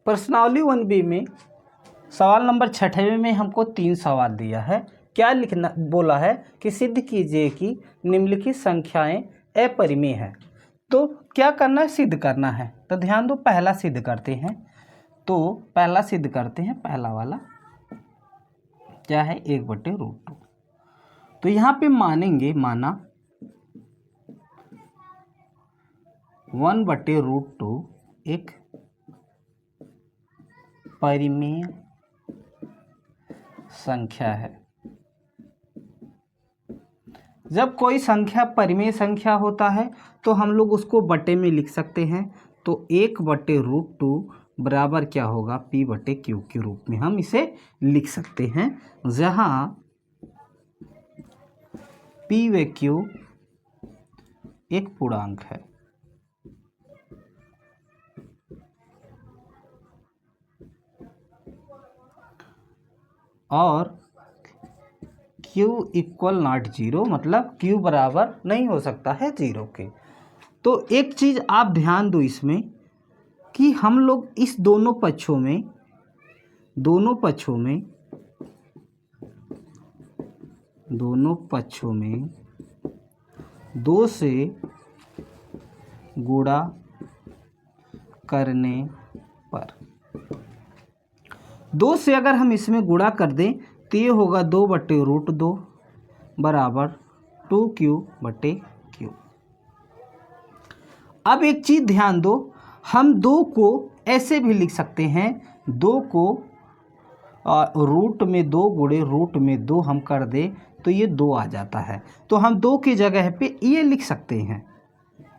प्रश्नावली 1B में सवाल नंबर 6वें में हमको 3 सवाल दिया है। क्या लिखना बोला है कि सिद्ध कीजिए कि निम्नलिखित संख्याएं अपरिमेय है। तो क्या करना है, सिद्ध करना है। तो ध्यान दो, पहला सिद्ध करते हैं। तो पहला सिद्ध करते हैं, पहला वाला क्या है, 1/√2। तो यहाँ पे मानेंगे, माना 1/√2 एक परिमेय संख्या है। जब कोई संख्या परिमेय संख्या होता है तो हम लोग उसको बटे में लिख सकते हैं। तो 1/√2 बराबर क्या होगा, p/q के रूप में हम इसे लिख सकते हैं, जहां p व q एक पूर्णांक है और q इक्वल नॉट 0, मतलब q बराबर नहीं हो सकता है 0 के। तो एक चीज़ आप ध्यान दो इसमें कि हम लोग इस दोनों पक्षों में 2 से गुणा करने पर, 2 से अगर हम इसमें गुणा कर दें तो ये होगा 2/√2 बराबर 2q/q। अब एक चीज़ ध्यान दो, हम 2 को ऐसे भी लिख सकते हैं, 2 को रूट में 2 गुणे रूट में 2 हम कर दें तो ये 2 आ जाता है। तो हम 2 की जगह पे ये लिख सकते हैं,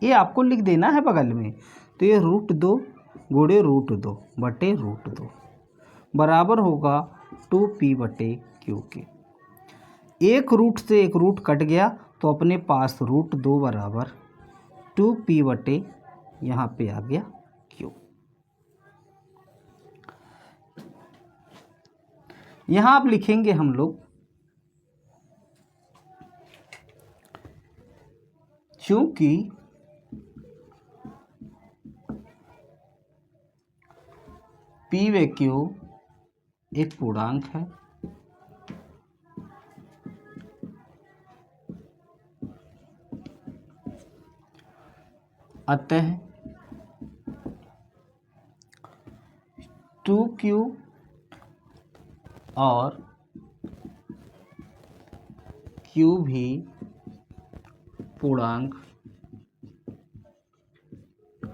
ये आपको लिख देना है बगल में। तो ये √2 गुणे √2/√2 बराबर होगा 2p/q के। एक रूट से एक रूट कट गया तो अपने पास √2 बराबर 2p/ यहाँ पे आ गया q। यहाँ आप लिखेंगे हम लोग, चूंकि p व q एक पूर्णांक है, अतः 2q और q भी पूर्णांक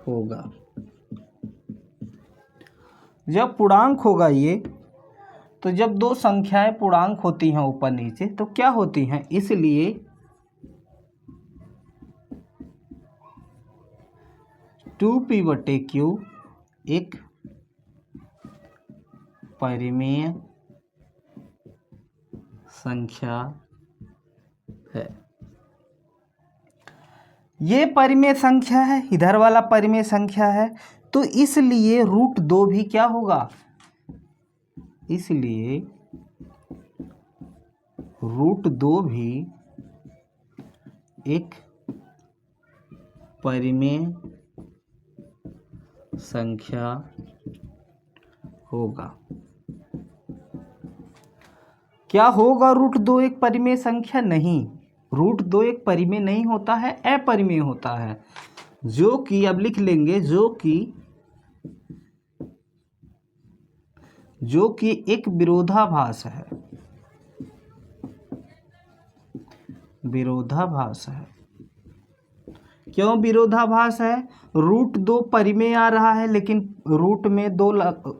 होगा। जब पूर्णांक होगा ये, तो जब दो संख्याएं पूर्णांक होती हैं ऊपर नीचे तो क्या होती हैं, इसलिए टू p/q एक परिमेय संख्या है। ये परिमेय संख्या है, इधर वाला परिमेय संख्या है, तो इसलिए √2 भी क्या होगा, इसलिए √2 भी एक परिमेय संख्या होगा। क्या होगा, √2 एक परिमेय संख्या नहीं, √2 एक परिमेय नहीं होता है, अपरिमेय होता है, जो कि अब लिख लेंगे, जो कि एक विरोधाभास है, विरोधाभास है। क्यों विरोधाभास है, √2 परिमेय आ रहा है लेकिन रूट में 2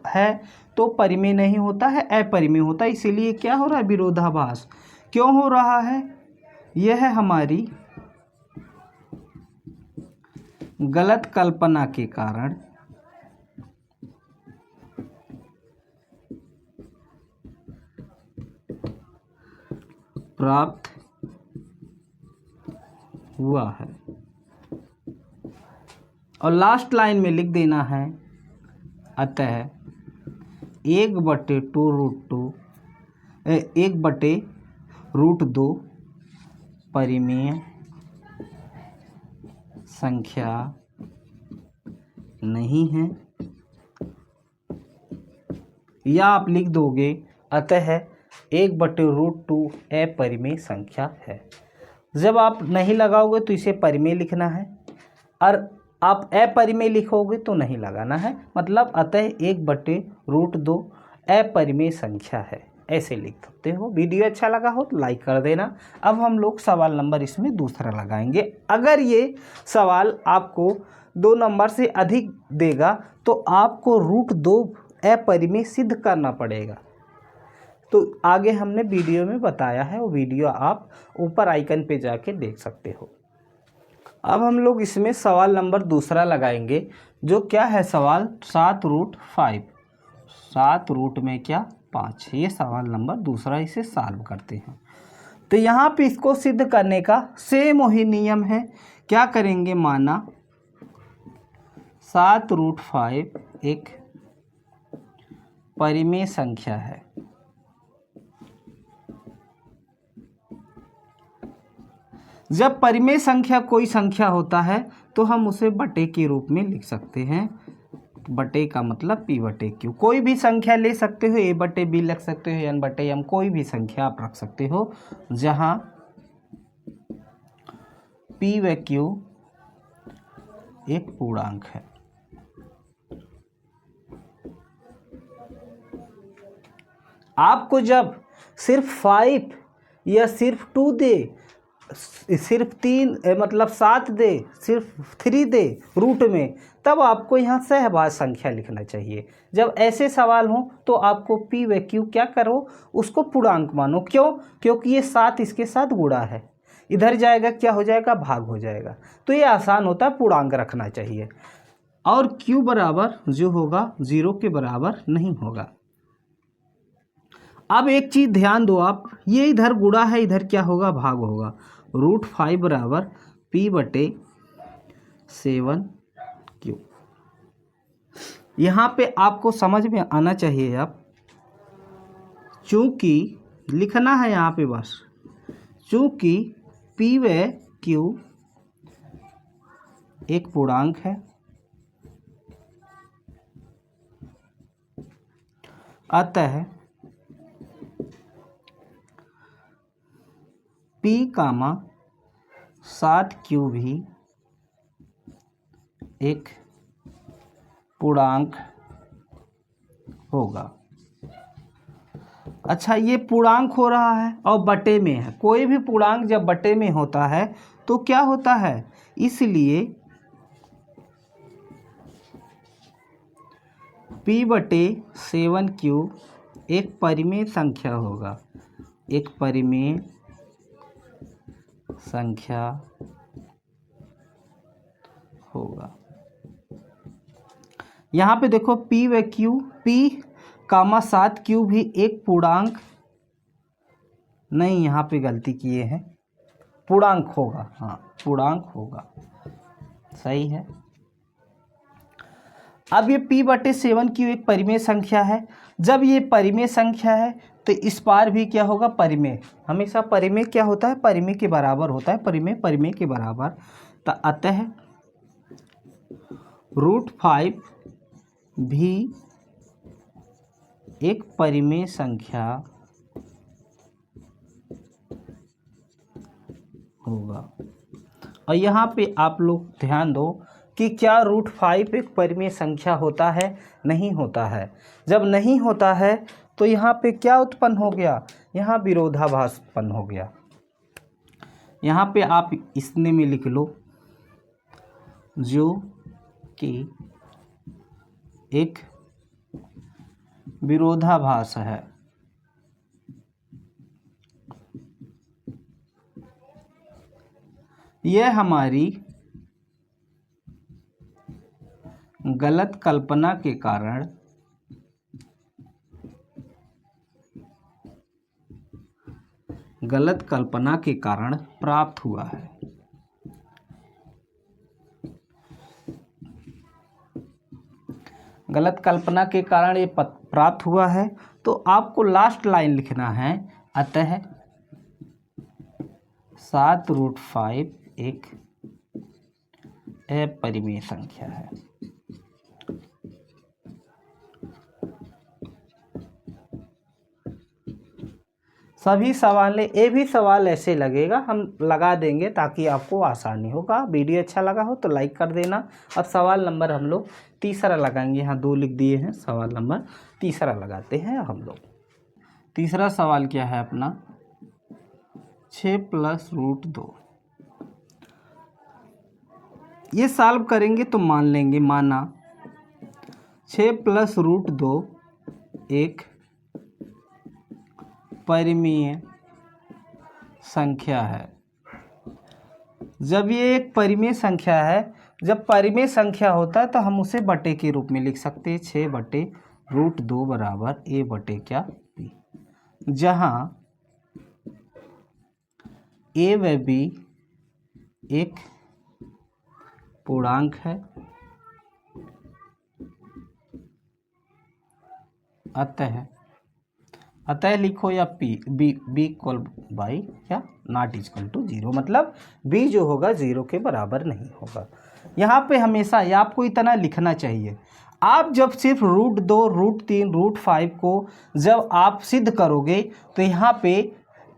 है तो परिमेय नहीं होता है, अपरिमेय होता है, इसीलिए क्या हो रहा है, विरोधाभास। क्यों हो रहा है, यह हमारी गलत कल्पना के कारण प्राप्त हुआ है। और लास्ट लाइन में लिख देना है, अतः 1/√2 परिमेय संख्या नहीं है या आप लिख दोगे अतः 1/√2 अपरिमेय संख्या है। जब आप नहीं लगाओगे तो इसे परिमेय लिखना है, और आप अपरिमेय लिखोगे तो नहीं लगाना है। मतलब अतः 1/√2 अपरिमेय संख्या है, ऐसे लिख सकते हो। वीडियो अच्छा लगा हो तो लाइक कर देना। अब हम लोग सवाल नंबर इसमें दूसरा लगाएंगे। अगर ये सवाल आपको 2 नंबर से अधिक देगा तो आपको √2 अपरिमेय सिद्ध करना पड़ेगा। तो आगे हमने वीडियो में बताया है, वो वीडियो आप ऊपर आइकन पे जाके देख सकते हो। अब हम लोग इसमें सवाल नंबर दूसरा लगाएंगे, जो क्या है सवाल 7√5, 7 रूट में क्या 5, ये सवाल नंबर दूसरा, इसे सॉल्व करते हैं। तो यहाँ पे इसको सिद्ध करने का सेम वही नियम है। क्या करेंगे, माना 7√5 एक परिमेय संख्या है। जब परिमेय संख्या कोई संख्या होता है तो हम उसे बटे के रूप में लिख सकते हैं। बटे का मतलब p/q। कोई भी संख्या ले सकते हो, a/b लिख सकते हो, n/m, कोई भी संख्या आप रख सकते हो जहां p व q एक पूर्णांक है। आपको जब सिर्फ 5 या सिर्फ 2 दे, सिर्फ 3 मतलब 7 दे, सिर्फ 3 दे रूट में, तब आपको यहाँ सहभाज्य संख्या लिखना चाहिए। जब ऐसे सवाल हो तो आपको p व q क्या करो, उसको पूर्णांक मानो। क्यों? क्योंकि ये 7 इसके साथ गुणा है, इधर जाएगा क्या हो जाएगा, भाग हो जाएगा। तो ये आसान होता है, पूर्णांक रखना चाहिए। और q बराबर जो होगा 0 के बराबर नहीं होगा। अब एक चीज़ ध्यान दो आप, ये इधर गुणा है, इधर क्या होगा, भाग होगा। √5 बराबर p/7q। यहाँ पे आपको समझ में आना चाहिए। आप चूँकि लिखना है यहाँ पे बस, चूँकि p व q एक पूर्णांक है, अतः p, 7q भी एक पूर्णांक होगा। अच्छा, ये पूर्णांक हो रहा है और बटे में है। कोई भी पूर्णांक जब बटे में होता है तो क्या होता है, इसलिए p/7q एक परिमेय संख्या होगा, एक परिमेय संख्या होगा। यहाँ पे देखो p व q, p, 7q भी एक पूर्णांक नहीं, यहाँ पे गलती किए हैं, पूर्णांक होगा। हाँ, पूर्णांक होगा, सही है। अब ये p/7q एक परिमेय संख्या है। जब ये परिमेय संख्या है तो इस पार भी क्या होगा, परिमेय। हमेशा परिमेय क्या होता है, परिमेय के बराबर होता है, परिमेय परिमेय के बराबर। तो अतः √5 भी एक परिमेय संख्या होगा। और यहाँ पे आप लोग ध्यान दो कि क्या √5 एक परिमेय संख्या होता है, नहीं होता है। जब नहीं होता है तो यहाँ पे क्या उत्पन्न हो गया, यहाँ विरोधाभास उत्पन्न हो गया। यहाँ पे आप इसने में लिख लो, जो कि एक विरोधाभास है। यह हमारी गलत कल्पना के कारण प्राप्त हुआ है। गलत कल्पना के कारण ये प्राप्त हुआ है। तो आपको लास्ट लाइन लिखना है, अतः 7√5 एक अपरिमेय संख्या है। सभी सवाल ये भी सवाल ऐसे लगेगा, हम लगा देंगे ताकि आपको आसानी होगा। वीडियो अच्छा लगा हो तो लाइक कर देना। अब सवाल नंबर हम लोग तीसरा लगाएंगे, यहाँ 2 लिख दिए हैं, सवाल नंबर तीसरा लगाते हैं हम लोग। तीसरा सवाल क्या है अपना, 6 + √2। ये सॉल्व करेंगे तो मान लेंगे, माना 6 + √2 एक परिमेय संख्या है। जब ये एक परिमेय संख्या है, जब परिमेय संख्या होता है तो हम उसे बटे के रूप में लिख सकते हैं, 6/√2 बराबर a बटे क्या b, जहाँ a व b एक पूर्णांक है, अतः लिखो या b इक्वल बाई क्या नॉट इक्वल टू 0, मतलब b जो होगा 0 के बराबर नहीं होगा। यहाँ पे हमेशा आपको इतना लिखना चाहिए, आप जब सिर्फ √2, √3, √5 को जब आप सिद्ध करोगे तो यहाँ पे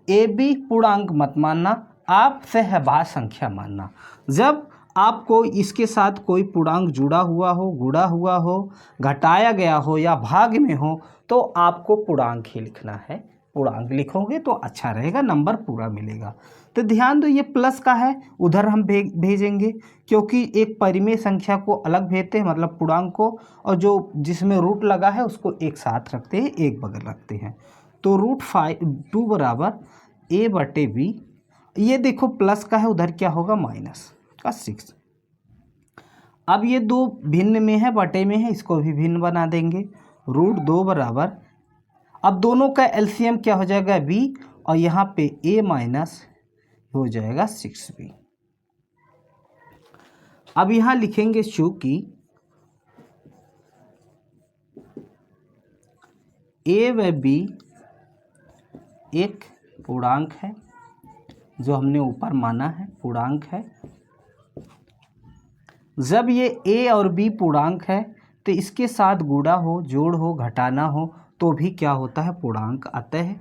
ए बी पूर्णांक मत मानना, आप सहभाज्य संख्या मानना। जब आपको इसके साथ कोई पूर्णांक जुड़ा हुआ हो, गुणा हुआ हो, घटाया गया हो या भाग में हो तो आपको पूर्णांक ही लिखना है। पूर्णांक लिखोगे तो अच्छा रहेगा, नंबर पूरा मिलेगा। तो ध्यान दो, ये प्लस का है, उधर हम भेजेंगे क्योंकि एक परिमेय संख्या को अलग भेजते हैं, मतलब पूर्णांक को, और जो जिसमें रूट लगा है उसको एक साथ रखते हैं, एक बगल रखते हैं। तो √2 बराबर a बटे b, ये देखो प्लस का है, उधर क्या होगा माइनस का 6। अब ये दो भिन्न में है, बटे में है, इसको भी भिन्न बना देंगे। √2 बराबर, अब दोनों का एलसीएम क्या हो जाएगा b, और यहाँ पे a माइनस हो जाएगा 6b। अब यहाँ लिखेंगे चूंकि a व b एक पूर्णांक है, जो हमने ऊपर माना है पूर्णांक है, जब ये a और b पूर्णांक है तो इसके साथ गुणा हो, जोड़ हो, घटाना हो तो भी क्या होता है पूर्णांक। अतः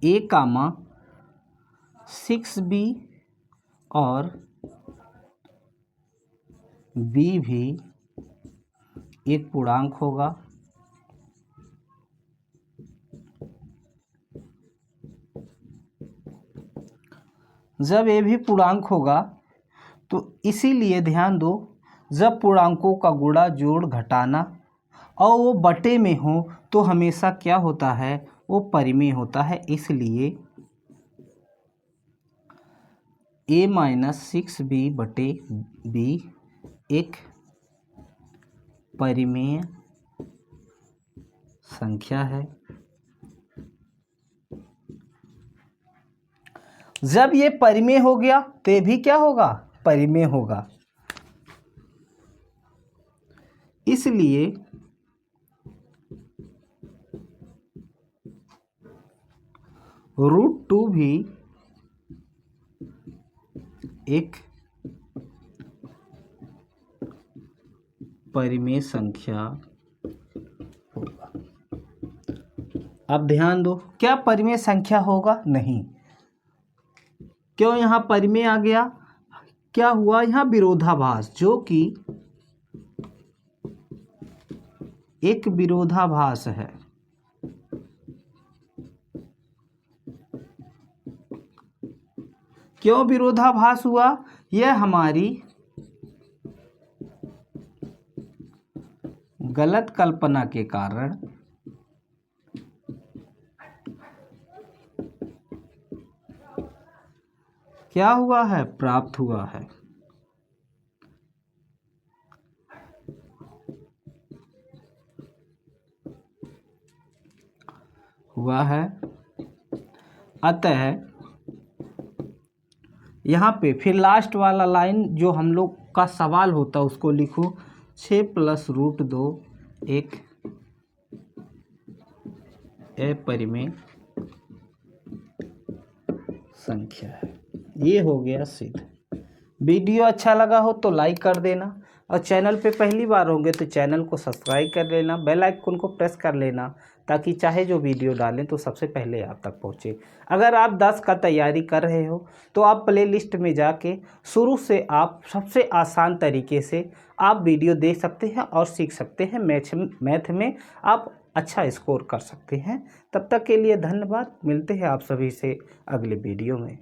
a, 6b और b भी एक पूर्णांक होगा। जब ये भी पूर्णांक होगा तो इसीलिए ध्यान दो, जब पूर्णांकों का गुणा, जोड़, घटाना और वो बटे में हो तो हमेशा क्या होता है, वो परिमेय होता है। इसलिए a माइनस 6b बटे b एक परिमेय संख्या है। जब ये परिमेय हो गया तो ये भी क्या होगा, परिमेय होगा। इसलिए √2 भी एक परिमेय संख्या होगा। अब ध्यान दो, क्या परिमेय संख्या होगा, नहीं। क्यों यहाँ परिमेय आ गया, क्या हुआ यहाँ विरोधाभास, जो कि एक विरोधाभास है। क्यों विरोधाभास हुआ, यह हमारी गलत कल्पना के कारण क्या हुआ है, प्राप्त हुआ है। अतः यहाँ पे फिर लास्ट वाला लाइन जो हम लोग का सवाल होता है उसको लिखो, 6 + √2 एक अपरिमेय संख्या है। ये हो गया सिद्ध। वीडियो अच्छा लगा हो तो लाइक कर देना। और चैनल पे पहली बार होंगे तो चैनल को सब्सक्राइब कर लेना, बेल आइकन को प्रेस कर लेना, ताकि चाहे जो वीडियो डालें तो सबसे पहले आप तक पहुँचे। अगर आप 10 का तैयारी कर रहे हो तो आप प्लेलिस्ट में जाके शुरू से आप सबसे आसान तरीके से आप वीडियो देख सकते हैं और सीख सकते हैं। मैथ में आप अच्छा स्कोर कर सकते हैं। तब तक के लिए धन्यवाद। मिलते हैं आप सभी से अगले वीडियो में।